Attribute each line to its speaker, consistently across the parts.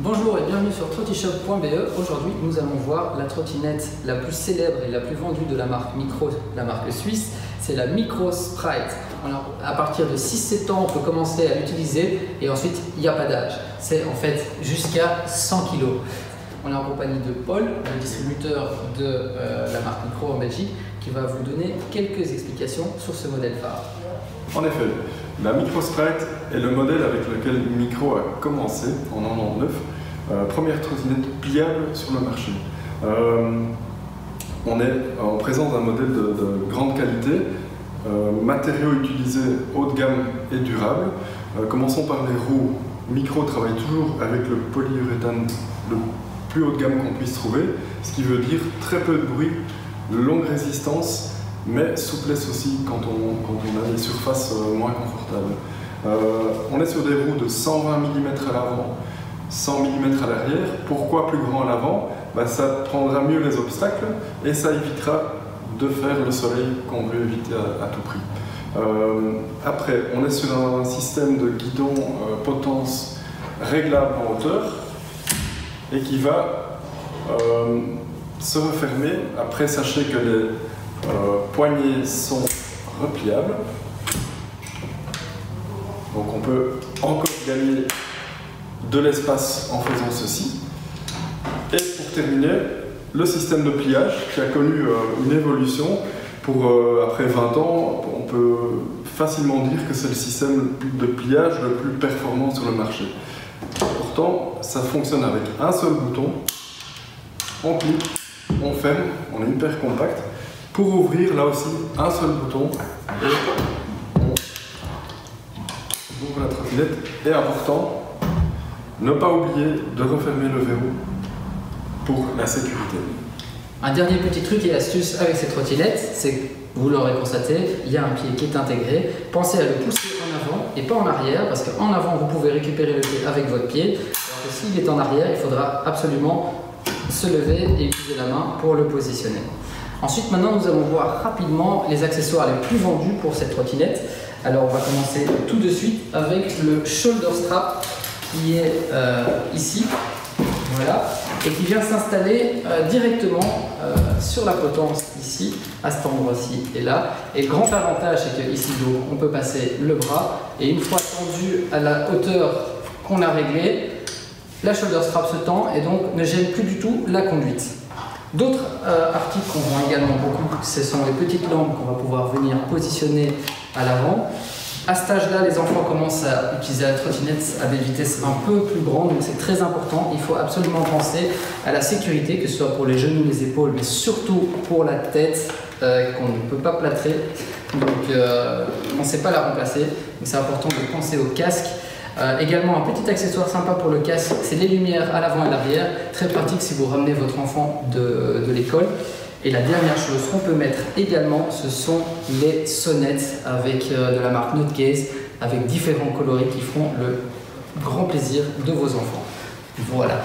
Speaker 1: Bonjour et bienvenue sur trotishop.be. Aujourd'hui, nous allons voir la trottinette la plus célèbre et la plus vendue de la marque Micro, la marque suisse. C'est la Micro Sprite. Alors, à partir de 6-7 ans, on peut commencer à l'utiliser et ensuite, il n'y a pas d'âge. C'est en fait jusqu'à 100 kg. On est en compagnie de Paul, le distributeur de la marque Micro en Belgique, qui va vous donner quelques explications sur ce modèle phare.
Speaker 2: En effet, la Micro Sprite est le modèle avec lequel Micro a commencé en 1999, première trottinette pliable sur le marché. On est en présence d'un modèle de grande qualité, matériaux utilisés haut de gamme et durables. Commençons par les roues. Micro travaille toujours avec le polyuréthane le plus haut de gamme qu'on puisse trouver, ce qui veut dire très peu de bruit, longue résistance, mais souplesse aussi quand on a des surfaces moins confortables. On est sur des roues de 120 mm à l'avant, 100 mm à l'arrière. Pourquoi plus grand à l'avant? Ça prendra mieux les obstacles et ça évitera de faire le soleil qu'on veut éviter à tout prix. Après, on est sur un système de guidon potence réglable en hauteur et qui va se refermer. Après, sachez que les poignées sont repliables, donc on peut encore gagner de l'espace en faisant ceci. Et pour terminer, le système de pliage qui a connu une évolution. Après 20 ans, on peut facilement dire que c'est le système de pliage le plus performant sur le marché. Pourtant, ça fonctionne avec un seul bouton. On clique, on ferme, on est hyper compact. Pour ouvrir, là aussi, un seul bouton et on ouvre la trottinette. Et important, ne pas oublier de refermer le verrou pour la sécurité.
Speaker 1: Un dernier petit truc et astuce avec cette trottinette, c'est que vous l'aurez constaté, il y a un pied qui est intégré. Pensez à le pousser en avant et pas en arrière, parce qu'en avant, vous pouvez récupérer le pied avec votre pied, alors que s'il est en arrière, il faudra absolument se lever et utiliser la main pour le positionner. Ensuite, maintenant, nous allons voir rapidement les accessoires les plus vendus pour cette trottinette. Alors, on va commencer tout de suite avec le shoulder strap qui est ici, voilà, et qui vient s'installer directement sur la potence ici, à cet endroit-ci et là. Et le grand avantage, c'est qu'ici, on peut passer le bras et une fois tendu à la hauteur qu'on a réglée, la shoulder strap se tend et donc ne gêne plus du tout la conduite. D'autres articles qu'on vend également beaucoup, ce sont les petites lampes qu'on va pouvoir venir positionner à l'avant. À cet âge-là, les enfants commencent à utiliser la trottinette à des vitesses un peu plus grandes, donc c'est très important. Il faut absolument penser à la sécurité, que ce soit pour les genoux, les épaules, mais surtout pour la tête qu'on ne peut pas plâtrer. Donc on ne sait pas la remplacer, donc c'est important de penser au casque. Également, un petit accessoire sympa pour le casque, c'est les lumières à l'avant et à l'arrière. Très pratique si vous ramenez votre enfant de l'école. Et la dernière chose qu'on peut mettre également, ce sont les sonnettes avec de la marque Notgaze, avec différents coloris qui feront le grand plaisir de vos enfants. Voilà.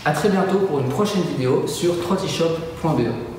Speaker 1: À très bientôt pour une prochaine vidéo sur trotishop.be.